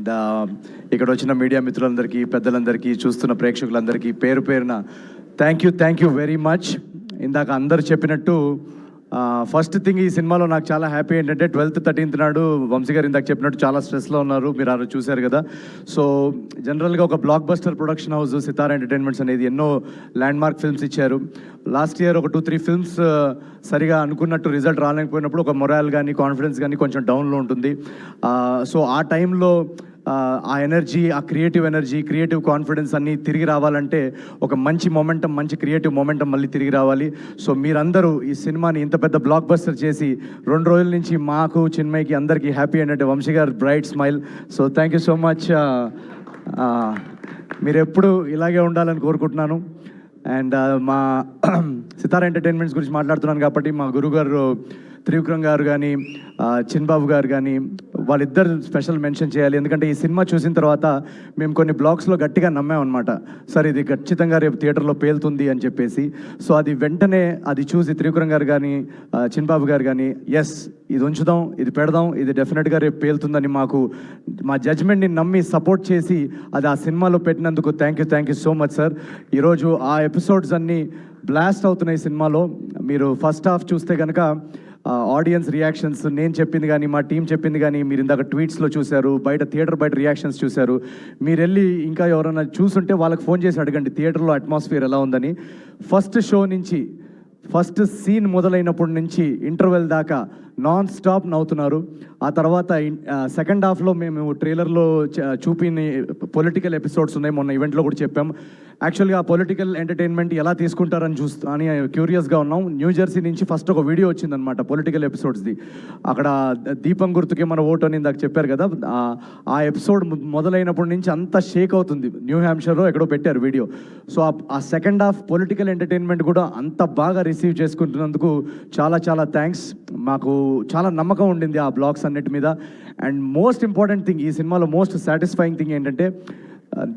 And ఇక్కడ వచ్చిన media మిత్రులందరికీ, పెద్దలందరికీ, చూస్తున్న ప్రేక్షకులందరికీ పేరు పేరున థ్యాంక్ యూ వెరీ మచ్. ఇందాక అందరు చెప్పినట్టు ఫస్ట్ థింగ్ ఈ సినిమాలో నాకు చాలా హ్యాపీ ఏంటంటే 12th 13th నాడు వంశీ గారు ఇందాక చెప్పినట్టు చాలా స్ట్రెస్లో ఉన్నారు, మీరు ఆ రోజు చూశారు కదా. సో జనరల్గా ఒక బ్లాక్ బస్టర్ ప్రొడక్షన్ హౌస్ సితారా ఎంటర్టైన్మెంట్స్ అనేది ఎన్నో ల్యాండ్ మార్క్ ఫిల్మ్స్ ఇచ్చారు. లాస్ట్ ఇయర్ ఒక 2-3 ఫిల్మ్స్ సరిగా అనుకున్నట్టు రిజల్ట్ రాలేకపోయినప్పుడు ఒక మొరాల్ కానీ కాన్ఫిడెన్స్ కానీ కొంచెం డౌన్లో ఉంటుంది. సో ఆ టైంలో ఆ ఎనర్జీ, ఆ క్రియేటివ్ కాన్ఫిడెన్స్ అన్నీ తిరిగి రావాలంటే ఒక మంచి మొమెంటం, మంచి క్రియేటివ్ మొమెంటం మళ్ళీ తిరిగి రావాలి. సో మీరందరూ ఈ సినిమాని ఇంత పెద్ద బ్లాక్ బస్టర్ చేసి 2 రోజుల నుంచి మాకు, చిన్మయ్కి, అందరికీ హ్యాపీ ఏంటంటే వంశీ గారు bright smile. So thank you so much. మీరు ఎప్పుడు ఇలాగే ఉండాలని కోరుకుంటున్నాను. అండ్ మా సితారా ఎంటర్టైన్మెంట్స్ గురించి మాట్లాడుతున్నాను కాబట్టి మా గురుగారు త్రివిక్రమ్ గారు కానీ, చిన్బాబు గారు కానీ, వాళ్ళిద్దరు స్పెషల్ మెన్షన్ చేయాలి. ఎందుకంటే ఈ సినిమా చూసిన తర్వాత మేము కొన్ని బ్లాగ్స్లో గట్టిగా నమ్మామన్నమాట, సార్ ఇది ఖచ్చితంగా రేపు థియేటర్లో పేలుతుంది అని చెప్పేసి. సో అది వెంటనే అది చూసి త్రివిక్రమ్ గారు కానీ, చిన్బాబు గారు కానీ, ఎస్ ఇది ఉంచుదాం, ఇది పెడదాం, ఇది డెఫినెట్గా రేపు పేలుతుందని మాకు మా జడ్జ్మెంట్ని నమ్మి సపోర్ట్ చేసి అది ఆ సినిమాలో పెట్టినందుకు thank you so much sir. ఈరోజు ఆ ఎపిసోడ్స్ అన్నీ బ్లాస్ట్ అవుతున్నాయి సినిమాలో. మీరు ఫస్ట్ హాఫ్ చూస్తే కనుక ఆడియన్స్ రియాక్షన్స్, నేను చెప్పింది కానీ, మా టీం చెప్పింది కానీ, మీరు ఇందాక ట్వీట్స్లో చూశారు, థియేటర్ బయట రియాక్షన్స్ చూశారు. మీరు వెళ్ళి ఇంకా ఎవరైనా చూసుంటే వాళ్ళకి ఫోన్ చేసి అడగండి థియేటర్లో అట్మాస్ఫియర్ ఎలా ఉందని. ఫస్ట్ షో నుంచి, ఫస్ట్ సీన్ మొదలైనప్పటి నుంచి ఇంటర్వెల్ దాకా నాన్ స్టాప్ నవ్వుతున్నారు. ఆ తర్వాత సెకండ్ హాఫ్లో మేము ట్రైలర్లో చూపిన పొలిటికల్ ఎపిసోడ్స్ ఉన్నాయి, మొన్న ఈవెంట్లో కూడా చెప్పాం. యాక్చువల్గా ఆ పొలిటికల్ ఎంటర్టైన్మెంట్ ఎలా తీసుకుంటారని అని క్యూరియస్గా ఉన్నాం. న్యూజెర్సీ నుంచి ఫస్ట్ ఒక వీడియో వచ్చిందనమాట పొలిటికల్ ఎపిసోడ్స్ది. అక్కడ దీపం గుర్తుకే మన ఓటు అని ఇందాక చెప్పారు కదా, ఆ ఎపిసోడ్ మొదలైనప్పటి నుంచి అంతా షేక్ అవుతుంది. న్యూ హ్యాంప్షైర్లో ఎక్కడో పెట్టారు వీడియో. సో ఆ సెకండ్ హాఫ్ పొలిటికల్ ఎంటర్టైన్మెంట్ కూడా అంత బాగా రిసీవ్ చేసుకుంటున్నందుకు చాలా థ్యాంక్స్. మాకు చాలా నమ్మకం ఉండింది ఆ బ్లాగ్స్ అన్నిటి మీద. అండ్ మోస్ట్ ఇంపార్టెంట్ థింగ్, ఈ సినిమాలో మోస్ట్ సాటిస్ఫైయింగ్ థింగ్ ఏంటంటే,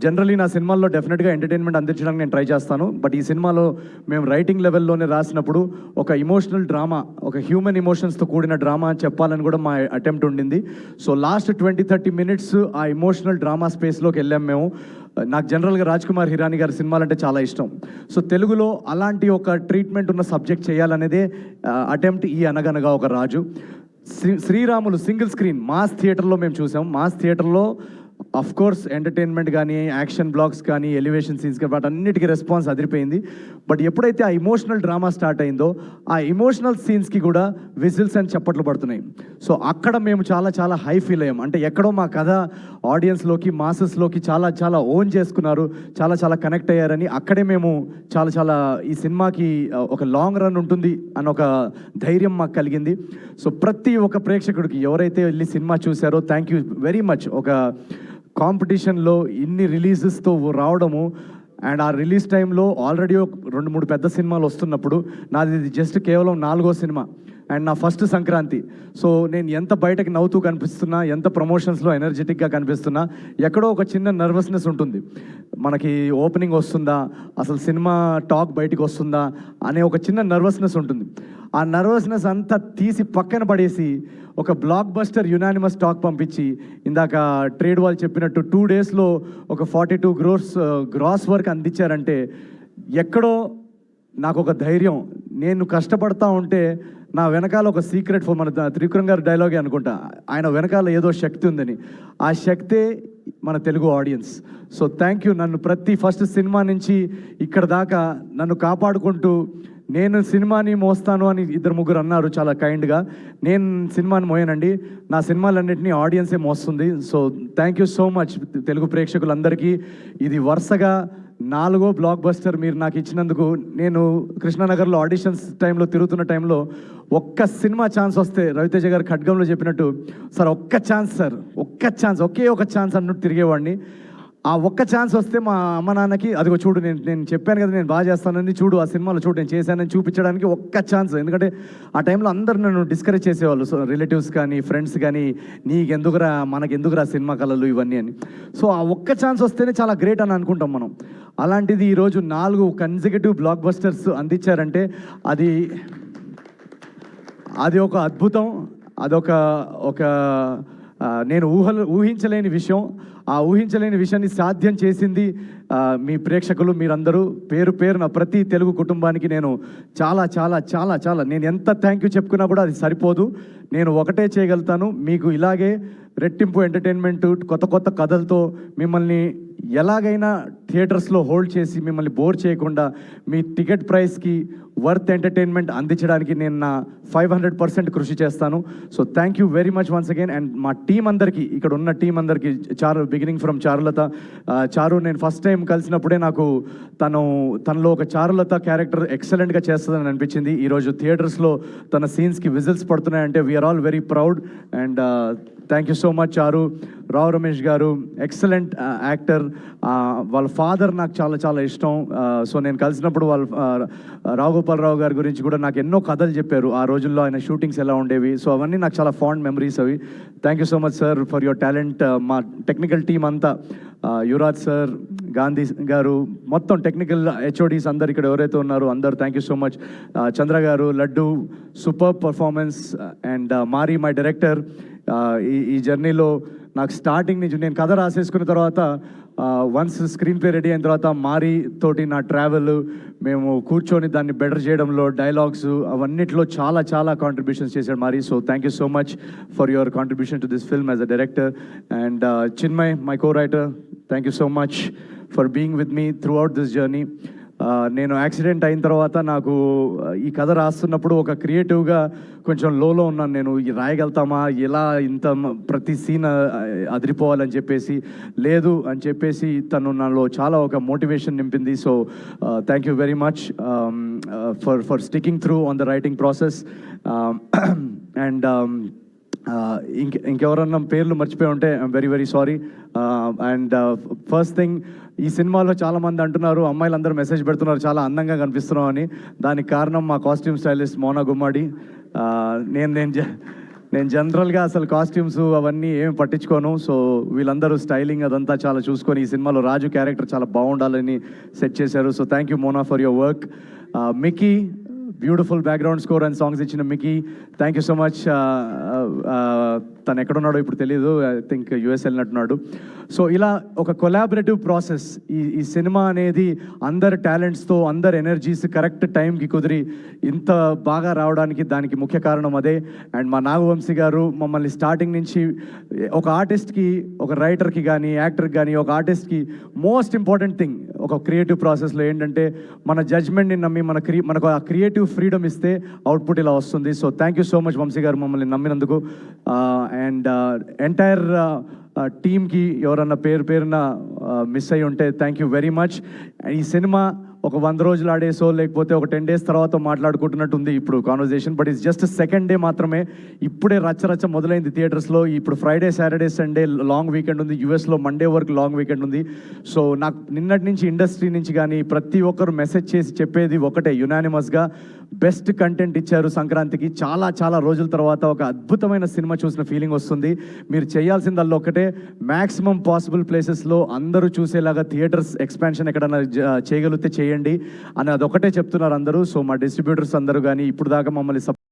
జనరలీ నా సినిమాల్లో డెఫినెట్గా ఎంటర్టైన్మెంట్ అందించడానికి నేను ట్రై చేస్తాను. బట్ ఈ సినిమాలో మేము రైటింగ్ లెవెల్లోనే రాసినప్పుడు ఒక ఇమోషనల్ డ్రామా, ఒక హ్యూమన్ ఇమోషన్స్తో కూడిన డ్రామా అని చెప్పాలని కూడా మా అటెంప్ట్ ఉండింది. సో లాస్ట్ 20-30 మినిట్స్ ఆ ఇమోషనల్ డ్రామా స్పేస్లోకి వెళ్ళాం మేము. నాకు జనరల్గా రాజ్ కుమార్ హిరానీ గారి సినిమాలంటే చాలా ఇష్టం. సో తెలుగులో అలాంటి ఒక ట్రీట్మెంట్ ఉన్న సబ్జెక్ట్ చేయాలనేదే అటెంప్ట్ ఈ అనగనగా ఒక రాజు. శ్రీరాములు సింగిల్ స్క్రీన్ మాస్ థియేటర్లో మేము చూసాం. మాస్ థియేటర్లో అఫ్ కోర్స్ ఎంటర్టైన్మెంట్ కానీ, యాక్షన్ బ్లాగ్స్ కానీ, ఎలివేషన్ సీన్స్ కానీ, వాటన్నిటికీ రెస్పాన్స్ అదిరిపోయింది. బట్ ఎప్పుడైతే ఆ ఇమోషనల్ డ్రామా స్టార్ట్ అయిందో, ఆ ఇమోషనల్ సీన్స్కి కూడా విజిల్స్ అని చప్పట్లు పడుతున్నాయి. సో అక్కడ మేము చాలా హై ఫీల్ అయ్యాం. అంటే ఎక్కడో మా కథ ఆడియన్స్లోకి, మాసెస్లోకి చాలా ఓన్ చేసుకున్నారు, చాలా కనెక్ట్ అయ్యారని అక్కడే మేము చాలా ఈ సినిమాకి ఒక లాంగ్ రన్ ఉంటుంది అని ఒక ధైర్యం మాకు కలిగింది. సో ప్రతి ఒక్క ప్రేక్షకుడికి ఎవరైతే వెళ్ళి సినిమా చూశారో థ్యాంక్ యూ వెరీ మచ్. ఒక కాంపిటీషన్లో ఇన్ని రిలీజెస్తో రావడము, అండ్ ఆ రిలీజ్ టైంలో ఆల్రెడీ 2-3 పెద్ద సినిమాలు వస్తున్నప్పుడు నాది ఇది జస్ట్ కేవలం 4వ సినిమా అండ్ నా ఫస్ట్ సంక్రాంతి. సో నేను ఎంత బయటకి నవ్వుతూ కనిపిస్తున్నా, ఎంత ప్రమోషన్స్లో ఎనర్జెటిక్గా కనిపిస్తున్నా, ఎక్కడో ఒక చిన్న నర్వస్నెస్ ఉంటుంది. మనకి ఓపెనింగ్ వస్తుందా, అసలు సినిమా టాక్ బయటికి వస్తుందా అనే ఒక చిన్న నర్వస్నెస్ ఉంటుంది. ఆ నర్వస్నెస్ అంతా తీసి పక్కన పడేసి ఒక బ్లాక్ బస్టర్ యునానిమస్ టాక్ పంపించి, ఇందాక ట్రేడ్ వాళ్ళు చెప్పినట్టు 2 డేస్లో ఒక 42 crores గ్రాస్ వర్క్ అందించారంటే ఎక్కడో నాకు ఒక ధైర్యం. నేను కష్టపడతా ఉంటే నా వెనకాల ఒక సీక్రెట్ మన త్రివిక్రమ్ గారి డైలాగే అనుకుంటా, ఆయన వెనకాల ఏదో శక్తి ఉందని. ఆ శక్తే మన Telugu audience. So thank you. నన్ను ప్రతి ఫస్ట్ సినిమా నుంచి ఇక్కడ దాకా నన్ను కాపాడుకుంటూ, నేను సినిమాని మోస్తాను అని 2-3 అన్నారు చాలా కైండ్గా. నేను సినిమాని మోయనండి, నా సినిమాలన్నింటినీ ఆడియన్సే మోస్తుంది. So thank you so much Telugu ప్రేక్షకులందరికీ. ఇది వరుసగా 4వ బ్లాక్ బస్టర్ మీరు నాకు ఇచ్చినందుకు. నేను కృష్ణానగర్లో ఆడిషన్స్ టైంలో తిరుగుతున్న టైంలో ఒక్క సినిమా ఛాన్స్ వస్తే, రవితేజ గారు ఖడ్గంలో చెప్పినట్టు, సార్ ఒక్క ఛాన్స్ ఒకే ఒక ఛాన్స్ అన్నట్టు తిరిగేవాడిని. ఆ ఒక్క ఛాన్స్ వస్తే మా అమ్మ నాన్నకి, అదిగో చూడు నేను చెప్పాను కదా నేను బాగా చేస్తానని, చూడు ఆ సినిమాలో చూడు నేను చేశానని చూపించడానికి ఒక్క ఛాన్స్. ఎందుకంటే ఆ టైంలో అందరు నన్ను డిస్కరేజ్ చేసేవాళ్ళు, సో రిలేటివ్స్ కానీ, ఫ్రెండ్స్ కానీ, మనకెందుకురా సినిమా కళలు ఇవన్నీ అని. సో ఆ ఒక్క ఛాన్స్ వస్తేనే చాలా గ్రేట్ అని అనుకుంటాం మనం. అలాంటిది ఈరోజు 4 కన్సిక్యూటివ్ బ్లాక్ బస్టర్స్ అందించారంటే అది ఒక అద్భుతం. అదొక నేను ఊహించలేని విషయం. ఆ ఊహించలేని విషయాన్ని సాధ్యం చేసింది మీ ప్రేక్షకులు మీరందరూ. పేరు పేరున ప్రతి తెలుగు కుటుంబానికి నేను చాలా చాలా చాలా చాలా నేను ఎంత థ్యాంక్ యూ చెప్పుకున్నా కూడా అది సరిపోదు. నేను ఒకటే చేయగలుగుతాను, మీకు ఇలాగే రెట్టింపు ఎంటర్టైన్మెంట్ కొత్త కొత్త కథలతో మిమ్మల్ని ఎలాగైనా థియేటర్స్లో హోల్డ్ చేసి మిమ్మల్ని బోర్ చేయకుండా మీ టికెట్ ప్రైస్కి వర్త్ ఎంటర్టైన్మెంట్ అందించడానికి నేను నా 500% కృషి చేస్తాను. So thank you very much once again. And మా టీం అందరికీ, ఇక్కడ ఉన్న టీం అందరికీ, చారు బిగినింగ్ ఫ్రమ్ చారులత. చారు నేను ఫస్ట్ టైం కలిసినప్పుడే నాకు తనలో ఒక చారులత క్యారెక్టర్ ఎక్సలెంట్గా చేస్తుందని అనిపించింది. ఈరోజు థియేటర్స్లో తన సీన్స్కి విజిల్స్ పడుతున్నాయంటే we are all very proud. And thank you so much Charu. Rao Ramesh గారు ఎక్సలెంట్ యాక్టర్. వాళ్ళ ఫాదర్ నాకు చాలా చాలా ఇష్టం. సో నేను కలిసినప్పుడు వాళ్ళ రావు గోపాలరావు గారి గురించి కూడా నాకు ఎన్నో కథలు చెప్పారు. ఆ రోజుల్లో ఆయన షూటింగ్స్ ఎలా ఉండేవి. సో అవన్నీ నాకు చాలా ఫాండ్ మెమరీస్ అవి. Thank you so much sir for your talent. మా టెక్నికల్ టీం అంతా, యువరాజ్ సార్, గాంధీ గారు, మొత్తం టెక్నికల్ హెచ్ఓడీస్ అందరు ఇక్కడ ఎవరైతే ఉన్నారో అందరు thank you so much. Chandra garu, Laddu, super performance. And Mari my director. ఈ జర్నీలో నాకు స్టార్టింగ్ నుంచి నేను కథ రాసేసుకున్న తర్వాత వన్స్ స్క్రీన్ ప్లే రెడీ అయిన తర్వాత మారీ తోటి నా ట్రావెల్, మేము కూర్చొని దాన్ని బెటర్ చేయడంలో, డైలాగ్స్ అవన్నిట్లో చాలా చాలా కాంట్రిబ్యూషన్స్ చేశాడు Mari. So thank you so much for your contribution to this film as a director. And Chinmay, my co writer, thank you so much for being with me throughout this journey. నేను accident అయిన తర్వాత నాకు ఈ కథ రాస్తున్నప్పుడు ఒక క్రియేటివ్గా కొంచెం లోలో ఉన్నాను. నేను రాయగలుగుతామా, ఎలా ఇంత ప్రతి సీన్ అదిరిపోవాలని చెప్పేసి, లేదు అని చెప్పేసి తను నాలో చాలా ఒక మోటివేషన్ నింపింది. So thank you very much for sticking through on the writing process. And ఇంకెవరన్నా పేర్లు మర్చిపోయి ఉంటే I'm very very sorry. And first thing, ఈ సినిమాలో చాలామంది అంటున్నారు, అమ్మాయిలందరూ మెసేజ్ పెడుతున్నారు చాలా అందంగా కనిపిస్తున్నాం అని. దానికి కారణం మా కాస్ట్యూమ్ స్టైలిస్ట్ మోనా గుమ్మడి. నేను జనరల్గా అసలు కాస్ట్యూమ్స్ అవన్నీ ఏమి పట్టించుకోను. సో వీళ్ళందరూ స్టైలింగ్ అదంతా చాలా చూసుకొని ఈ సినిమాలో రాజు క్యారెక్టర్ చాలా బాగుండాలని సెట్ చేశారు. So thank you Mona for your work. Mickey, beautiful background score and songs ఇచ్చిన Mickey, thank you so much. తను ఎక్కడున్నాడో ఇప్పుడు తెలియదు, ఐ థింక్ యూఎస్ వెళ్ళినట్టున్నాడు. సో ఇలా ఒక కొలాబరేటివ్ ప్రాసెస్. ఈ సినిమా అనేది అందరి టాలెంట్స్తో, అందరి ఎనర్జీస్ కరెక్ట్ టైంకి కుదిరి ఇంత బాగా రావడానికి దానికి ముఖ్య కారణం అదే. అండ్ మా నాగవంశీ గారు మమ్మల్ని స్టార్టింగ్ నుంచి ఒక ఆర్టిస్ట్కి, ఒక రైటర్కి కానీ, యాక్టర్కి కానీ, ఒక ఆర్టిస్ట్కి మోస్ట్ ఇంపార్టెంట్ థింగ్ ఒక క్రియేటివ్ ప్రాసెస్లో ఏంటంటే మన జడ్జ్మెంట్ని నమ్మి మనకు ఆ క్రియేటివ్ ఫ్రీడమ్ ఇస్తే అవుట్పుట్ ఇలా వస్తుంది. So thank you so much Vamshi garu మమ్మల్ని నమ్మినందుకు. అండ్ ఎంటైర్ టీమ్కి ఎవరన్నా పేరున మిస్ అయ్యి ఉంటే థ్యాంక్ యూ వెరీ మచ్. ఈ సినిమా ఒక 100 రోజులు ఆడేసో లేకపోతే ఒక 10 days తర్వాత మాట్లాడుకుంటున్నట్టుంది ఇప్పుడు conversation. But it's just second day మాత్రమే. ఇప్పుడే రచ్చ మొదలైంది థియేటర్స్లో. ఇప్పుడు Friday, Saturday, Sunday long weekend ఉంది. యూఎస్లో మండే వరకు లాంగ్ వీకెండ్ ఉంది. సో నాకు నిన్నటి నుంచి ఇండస్ట్రీ నుంచి కానీ ప్రతి ఒక్కరు మెసేజ్ చేసి చెప్పేది ఒకటే, యునానిమస్గా బెస్ట్ కంటెంట్ ఇచ్చారు సంక్రాంతికి. చాలా చాలా రోజుల తర్వాత ఒక అద్భుతమైన సినిమా చూసిన ఫీలింగ్ వస్తుంది. మీరు చేయాల్సిందల్లా ఒకటే, మ్యాక్సిమం పాసిబుల్ ప్లేసెస్లో అందరూ చూసేలాగా థియేటర్స్ ఎక్స్పాన్షన్ ఎక్కడన్నా చేయగలిగితే చేయండి అని అదొకటే చెప్తున్నారు అందరూ. సో మా డిస్ట్రిబ్యూటర్స్ అందరూ కానీ ఇప్పుడు దాకా మమ్మల్ని